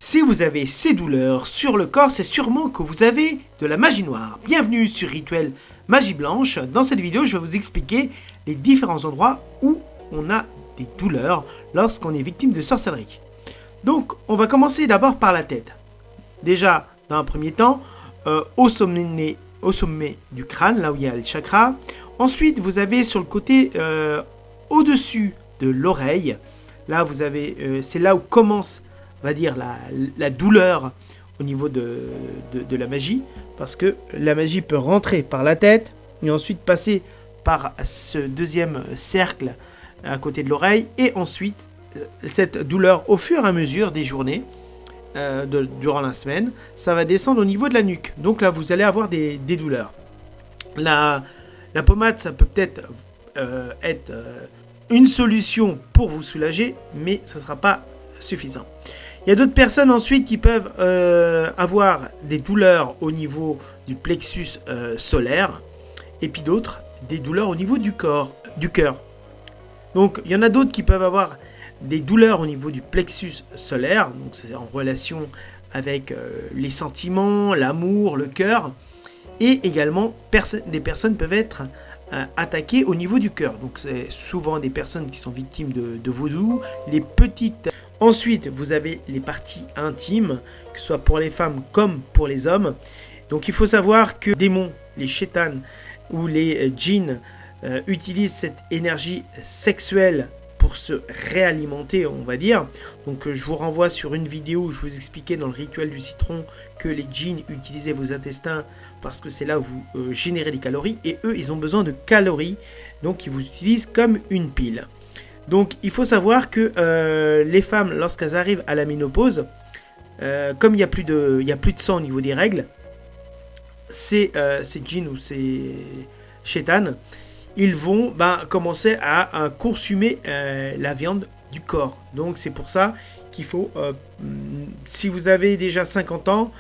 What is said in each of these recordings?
Si vous avez ces douleurs sur le corps, c'est sûrement que vous avez de la magie noire. Bienvenue sur Rituel Magie Blanche. Dans cette vidéo, je vais vous expliquer les différents endroits où on a des douleurs lorsqu'on est victime de sorcellerie. Donc, on va commencer d'abord par la tête. Déjà, dans un premier temps, au sommet du crâne, là où il y a le chakra. Ensuite, vous avez sur le côté au-dessus de l'oreille. Là, vous avez, c'est là où commence, on va dire, la douleur au niveau de la magie. Parce que la magie peut rentrer par la tête et ensuite passer par ce deuxième cercle à côté de l'oreille. Et ensuite, cette douleur, au fur et à mesure des journées, durant la semaine, ça va descendre au niveau de la nuque. Donc là, vous allez avoir des douleurs. La pommade, ça peut peut-être être une solution pour vous soulager, mais ça ne sera pas suffisant. Il y a d'autres personnes ensuite qui peuvent avoir des douleurs au niveau du plexus solaire, et puis d'autres, des douleurs au niveau du cœur. Donc il y en a d'autres qui peuvent avoir des douleurs au niveau du plexus solaire, donc c'est en relation avec les sentiments, l'amour, le cœur, et également des personnes peuvent être attaquées au niveau du cœur. Donc c'est souvent des personnes qui sont victimes de vaudou, les petites. Ensuite, vous avez les parties intimes, que ce soit pour les femmes comme pour les hommes. Donc il faut savoir que les démons, les chétanes ou les djinns utilisent cette énergie sexuelle pour se réalimenter, on va dire. Donc je vous renvoie sur une vidéo où je vous expliquais dans le rituel du citron que les djinns utilisaient vos intestins parce que c'est là où vous générez des calories, et eux ils ont besoin de calories, donc ils vous utilisent comme une pile. Donc il faut savoir que les femmes, lorsqu'elles arrivent à la ménopause, comme il n'y a plus de sang au niveau des règles, ces djinns ou ces chétanes, ils vont commencer à consumer la viande du corps. Donc c'est pour ça qu'il faut, si vous avez déjà 50 ans,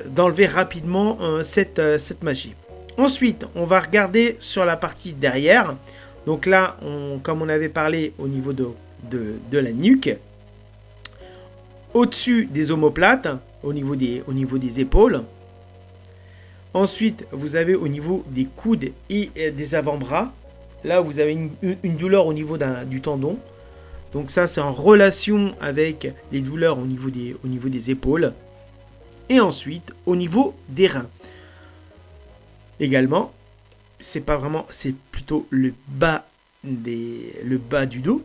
d'enlever rapidement cette magie. Ensuite, on va regarder sur la partie derrière. Donc là, comme on avait parlé au niveau de la nuque, au-dessus des omoplates, au niveau des épaules. Ensuite, vous avez au niveau des coudes et des avant-bras. Là, vous avez une douleur au niveau du tendon. Donc ça, c'est en relation avec les douleurs au niveau des épaules. Et ensuite, au niveau des reins. Également, c'est plutôt le bas du dos.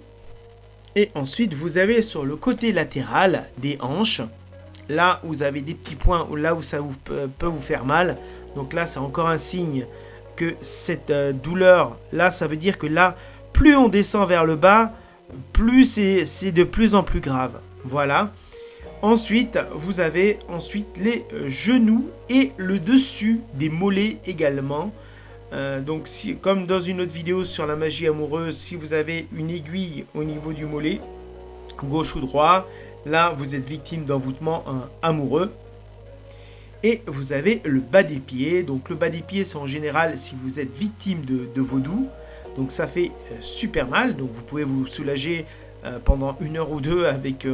Et ensuite, vous avez sur le côté latéral des hanches. Là, vous avez des petits points là où ça peut vous faire mal. Donc là, c'est encore un signe que cette douleur, là, ça veut dire que là, plus on descend vers le bas, plus c'est de plus en plus grave. Voilà. Ensuite, vous avez les genoux et le dessus des mollets également. Donc, comme dans une autre vidéo sur la magie amoureuse, si vous avez une aiguille au niveau du mollet, gauche ou droit, là, vous êtes victime d'envoûtement amoureux. Et vous avez le bas des pieds. Donc le bas des pieds, c'est en général si vous êtes victime de vaudou. Donc ça fait super mal. Donc vous pouvez vous soulager pendant 1 heure ou 2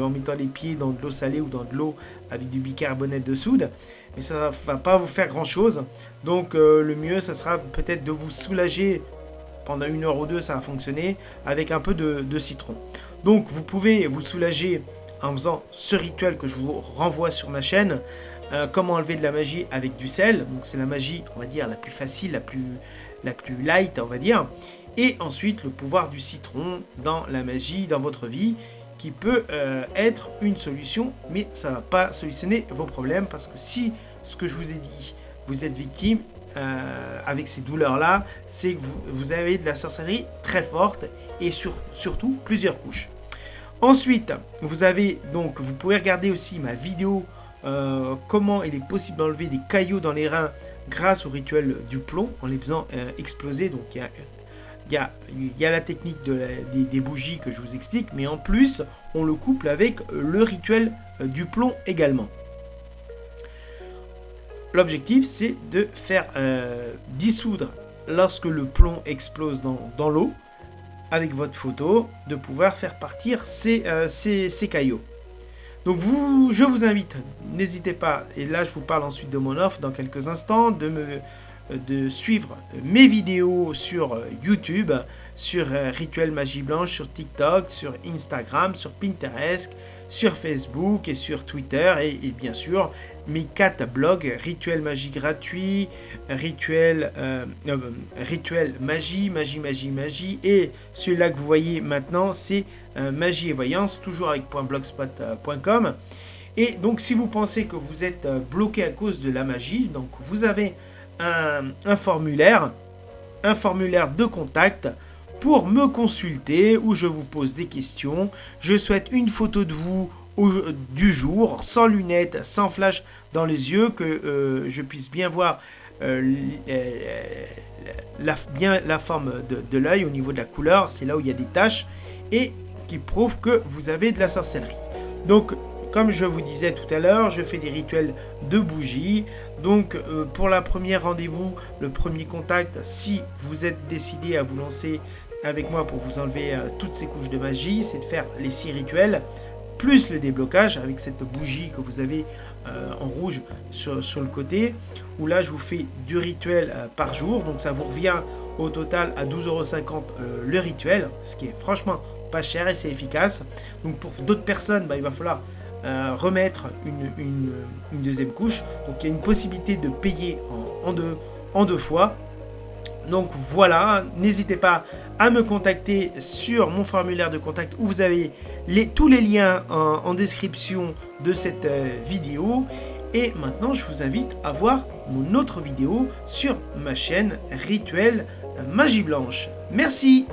en mettant les pieds dans de l'eau salée ou dans de l'eau avec du bicarbonate de soude. Mais ça ne va pas vous faire grand chose. Donc le mieux, ça sera peut-être de vous soulager pendant 1 heure ou 2, ça va fonctionner, avec un peu de citron. Donc vous pouvez vous soulager en faisant ce rituel que je vous renvoie sur ma chaîne. Comment enlever de la magie avec du sel. Donc c'est la magie, on va dire, la plus facile, la plus light, on va dire. Et ensuite le pouvoir du citron dans la magie, dans votre vie, qui peut être une solution, mais ça ne va pas solutionner vos problèmes, parce que si, ce que je vous ai dit, vous êtes victime avec ces douleurs-là, c'est que vous avez de la sorcellerie très forte, et surtout plusieurs couches. Ensuite, vous pouvez regarder aussi ma vidéo comment il est possible d'enlever des caillots dans les reins grâce au rituel du plomb en les faisant exploser. Donc il y a la technique des bougies que je vous explique, mais en plus on le couple avec le rituel du plomb également. L'objectif, c'est de faire dissoudre, lorsque le plomb explose dans l'eau, avec votre photo, de pouvoir faire partir ces caillots. Donc je vous invite, n'hésitez pas, et là je vous parle ensuite de mon offre dans quelques instants, de suivre mes vidéos sur YouTube, sur Rituel Magie Blanche, sur TikTok, sur Instagram, sur Pinterest, sur Facebook et sur Twitter, et bien sûr mes 4 blogs, Rituel Magie Gratuit, Rituel Magie, et celui-là que vous voyez maintenant, c'est Magie et Voyance, toujours avec .blogspot.com. Et donc si vous pensez que vous êtes bloqué à cause de la magie, donc vous avez un formulaire de contact pour me consulter où je vous pose des questions. Je souhaite une photo de vous du jour, sans lunettes, sans flash dans les yeux, que je puisse bien voir la forme de l'œil au niveau de la couleur, c'est là où il y a des taches, et qui prouve que vous avez de la sorcellerie. Donc, comme je vous disais tout à l'heure, je fais des rituels de bougies. Donc, pour la première rendez-vous, le premier contact, si vous êtes décidé à vous lancer avec moi pour vous enlever toutes ces couches de magie, c'est de faire les 6 rituels, plus le déblocage avec cette bougie que vous avez en rouge sur le côté, où là je vous fais 2 rituels par jour, donc ça vous revient au total à 12,50 € le rituel, ce qui est franchement pas cher et c'est efficace. Donc pour d'autres personnes, il va falloir remettre une deuxième couche, donc il y a une possibilité de payer en deux fois. Donc voilà, n'hésitez pas à me contacter sur mon formulaire de contact où vous avez tous les liens en description de cette vidéo. Et maintenant, je vous invite à voir mon autre vidéo sur ma chaîne Rituel Magie Blanche. Merci.